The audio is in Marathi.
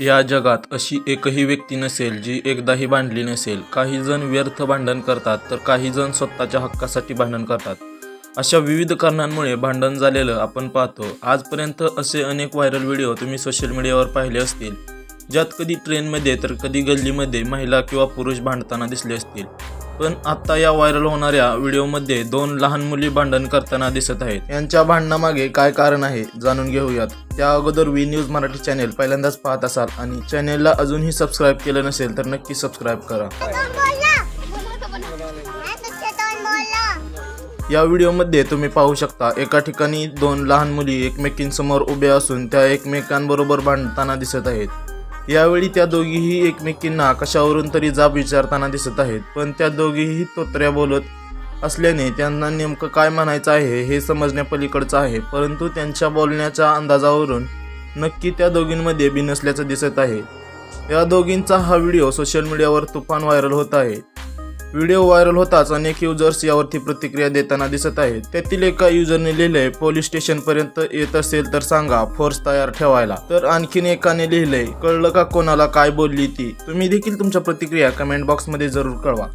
या जगात अशी एकही व्यक्ती नसेल जी एकदाही भांडली नसेल। काही जण व्यर्थ भांडण करतात तर काही जण स्वतःच्या हक्कासाठी भांडण करतात। अशा विविध कारणांमुळे भांडण झालेलं आपण पाहतो। आजपर्यंत असे अनेक व्हायरल व्हिडिओ तुम्ही सोशल मीडियावर पाहिले असतील, ज्यात कधी ट्रेनमध्ये तर कधी गल्लीमध्ये महिला किंवा पुरुष भांडताना दिसले असतील। पण आता या व्हायरल होणाऱ्या व्हिडिओमध्ये दोन लहान मुली भांडण करताना दिसत आहेत। यांच्या भांडणामागे काय कारण आहे जाणून घेऊयात। त्या अगोदर वी न्यूज मराठी चॅनल पहिल्यांदाच पाहत असाल आणि चॅनलला अजूनही सबस्क्राइब केलं नसेल तर नक्की सबस्क्राइब करा। या व्हिडिओमध्ये तुम्ही पाहू शकता एका ठिकाणी दोन लहान मुली एकमेकींसमोर उभ्या असून त्या एकमेकांबरोबर भांडताना दिसत आहेत। यावेळी त्या दोघीही एकमेकींना कशावरून तरी जाब विचारताना दिसत आहेत, पण त्या दोघीही तोतऱ्या बोलत असल्याने त्यांना नेमकं काय म्हणायचं आहे हे समजण्यापलीकडचं आहे। परंतु त्यांच्या बोलण्याच्या अंदाजावरून नक्की त्या दोघींमध्ये बिनसल्याचं दिसत आहे। या दोघींचा हा व्हिडिओ सोशल मीडियावर तुफान व्हायरल होत आहे। व्हिडिओ व्हायरल होताच अनेक युजर्स यावरती प्रतिक्रिया देताना दिसत आहेत। त्यातील एका युजरने लिहिलंय, पोलीस स्टेशन पर्यंत येत असेल तर सांगा, फोर्स तयार ठेवायला। तर आणखीन एकाने लिहिलंय, कळलं का कोणाला काय बोलली ती। तुम्ही देखील तुमच्या प्रतिक्रिया कमेंट बॉक्स मध्ये जरूर कळवा।